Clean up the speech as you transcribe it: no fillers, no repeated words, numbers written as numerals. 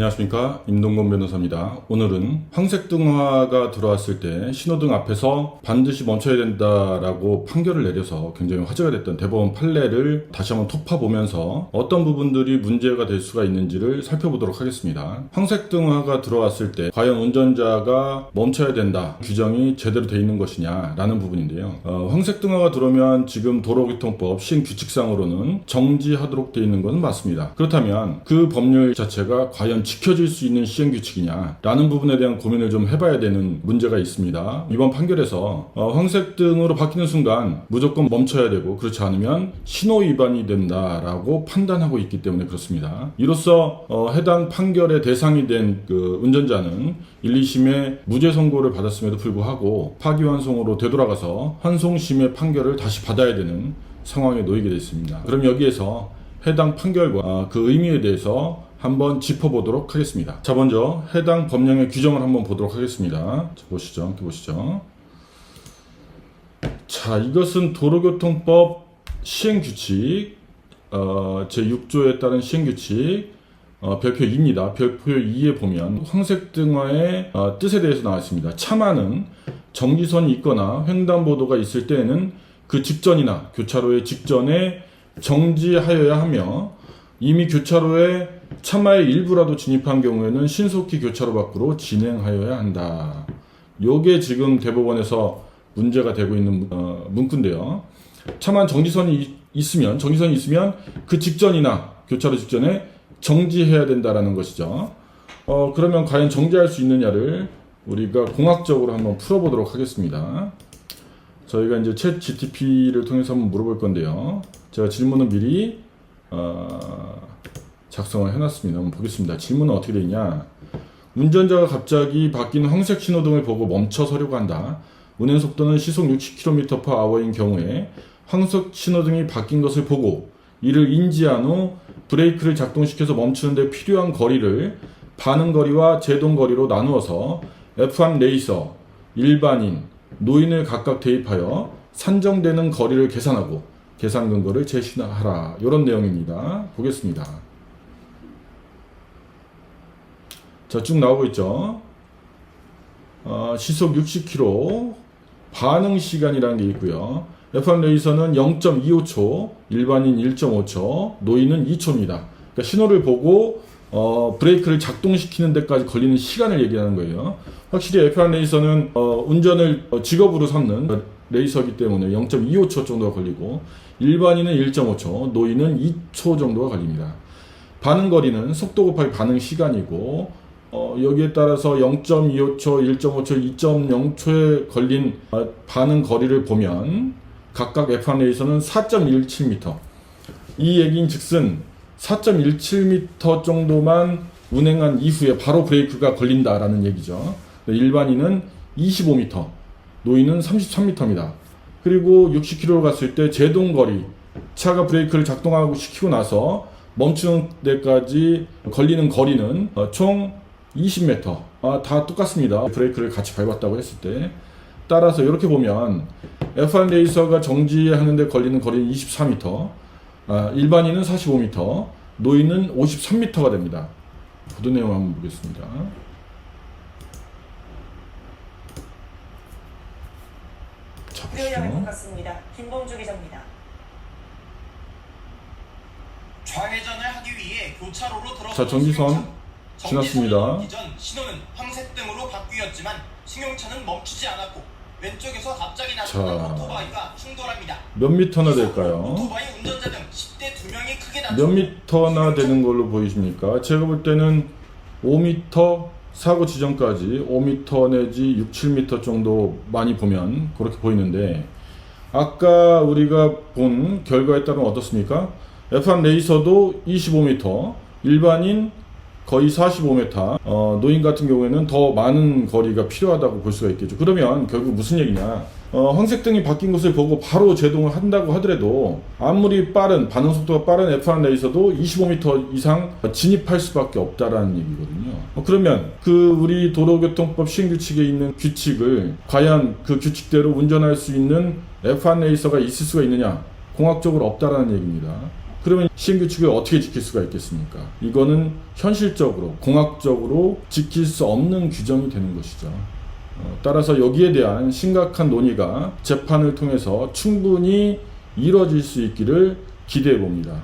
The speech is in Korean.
안녕하십니까, 임동건 변호사입니다. 오늘은 황색등화가 들어왔을 때 신호등 앞에서 반드시 멈춰야 된다라고 판결을 내려서 굉장히 화제가 됐던 대법원 판례를 다시 한번 톱파보면서 어떤 부분들이 문제가 될 수가 있는지를 살펴보도록 하겠습니다. 황색등화가 들어왔을 때 과연 운전자가 멈춰야 된다 규정이 제대로 돼 있는 것이냐 라는 부분인데요. 황색등화가 들어오면 지금 도로교통법 시행규칙상으로는 정지하도록 돼 있는 것은 맞습니다. 그렇다면 그 법률 자체가 과연 지켜질 수 있는 시행규칙이냐 라는 부분에 대한 고민을 좀 해봐야 되는 문제가 있습니다. 이번 판결에서 황색등으로 바뀌는 순간 무조건 멈춰야 되고, 그렇지 않으면 신호 위반이 된다라고 판단하고 있기 때문에 그렇습니다. 이로써 해당 판결의 대상이 된 그 운전자는 1, 2심에 무죄 선고를 받았음에도 불구하고 파기환송으로 되돌아가서 환송심의 판결을 다시 받아야 되는 상황에 놓이게 됐습니다. 그럼 여기에서 해당 판결과 그 의미에 대해서 한번 짚어보도록 하겠습니다. 자, 먼저 해당 법령의 규정을 한번 보도록 하겠습니다. 자, 보시죠. 자, 이것은 도로교통법 시행규칙 제6조에 따른 시행규칙 별표 2입니다. 별표 2에 보면 황색등화의 뜻에 대해서 나와 있습니다. 차만은 정지선이 있거나 횡단보도가 있을 때에는 그 직전이나 교차로의 직전에 정지하여야 하며, 이미 교차로에 차마의 일부라도 진입한 경우에는 신속히 교차로 밖으로 진행하여야 한다. 요게 지금 대법원에서 문제가 되고 있는 문구인데요. 차만 정지선이 있으면 그 직전이나 교차로 직전에 정지해야 된다라는 것이죠. 그러면 과연 정지할 수 있느냐를 우리가 공학적으로 한번 풀어보도록 하겠습니다. 저희가 이제 챗 GTP를 통해서 한번 물어볼 건데요. 제가 질문은 미리 작성을 해놨습니다. 한번 보겠습니다. 질문은 어떻게 되어 있냐. 운전자가 갑자기 바뀐 황색 신호등을 보고 멈춰서려고 한다. 운행 속도는 시속 60km/h인 경우에 황색 신호등이 바뀐 것을 보고 이를 인지한 후 브레이크를 작동시켜서 멈추는 데 필요한 거리를 반응 거리와 제동 거리로 나누어서 F1 레이서, 일반인, 노인을 각각 대입하여 산정되는 거리를 계산하고 계산 근거를 제시하라. 이런 내용입니다. 보겠습니다. 자, 쭉 나오고 있죠. 시속 60km, 반응 시간이라는 게 있고요. F1 레이서는 0.25초, 일반인 1.5초, 노인은 2초입니다. 그러니까 신호를 보고 브레이크를 작동시키는 데까지 걸리는 시간을 얘기하는 거예요. 확실히 F1 레이서는 운전을 직업으로 삼는 레이서이기 때문에 0.25초 정도가 걸리고, 일반인은 1.5초, 노인은 2초 정도가 걸립니다. 반응 거리는 속도 곱하기 반응 시간이고, 여기에 따라서 0.25초, 1.5초, 2.0초에 걸린 반응 거리를 보면 각각 F1 레이서는 4.17m. 이 얘기인 즉슨 4.17m 정도만 운행한 이후에 바로 브레이크가 걸린다라는 얘기죠. 일반인은 25m, 노인은 33m입니다. 그리고 60km로 갔을 때 제동거리, 차가 브레이크를 작동하고 시키고 나서 멈추는 데까지 걸리는 거리는 총 20m. 다 똑같습니다. 브레이크를 같이 밟았다고 했을 때. 따라서 이렇게 보면 F1 레이서가 정지하는 데 걸리는 거리는 24m, 일반인은 45m, 노인은 53m가 됩니다. 보도 내용 한번 보겠습니다. 자, 보시죠. 같습니다. 김범주 기자입니다. 좌회전을 하기 위해 교차로로 들어서 자, 정지선 지났습니다. 이전 신호는 황색등으로 바뀌었지만 승용차는 멈추지 않았고 왼쪽에서 갑자기 나타난 오토바이가 충돌합니다. 몇 미터나 될까요? 오토바이 운전자 등 10대 2명이 크게 다쳤고, 몇 미터나 되는 걸로 보이십니까? 제가 볼 때는 5m, 사고 지점까지 5m 내지 6, 7m 정도 많이 보면 그렇게 보이는데, 아까 우리가 본 결과에 따르면 어떻습니까? F1 레이서도 25m, 일반인 거의 45m, 노인 같은 경우에는 더 많은 거리가 필요하다고 볼 수가 있겠죠. 그러면 결국 무슨 얘기냐, 황색등이 바뀐 것을 보고 바로 제동을 한다고 하더라도 아무리 빠른, 반응 속도가 빠른 F1 레이서도 25m 이상 진입할 수밖에 없다라는 얘기거든요. 그러면 그 우리 도로교통법 시행규칙에 있는 규칙을 과연 그 규칙대로 운전할 수 있는 F1 레이서가 있을 수가 있느냐? 공학적으로 없다라는 얘기입니다. 그러면 시행규칙을 어떻게 지킬 수가 있겠습니까? 이거는 현실적으로, 공학적으로 지킬 수 없는 규정이 되는 것이죠. 따라서 여기에 대한 심각한 논의가 재판을 통해서 충분히 이루어질 수 있기를 기대해 봅니다.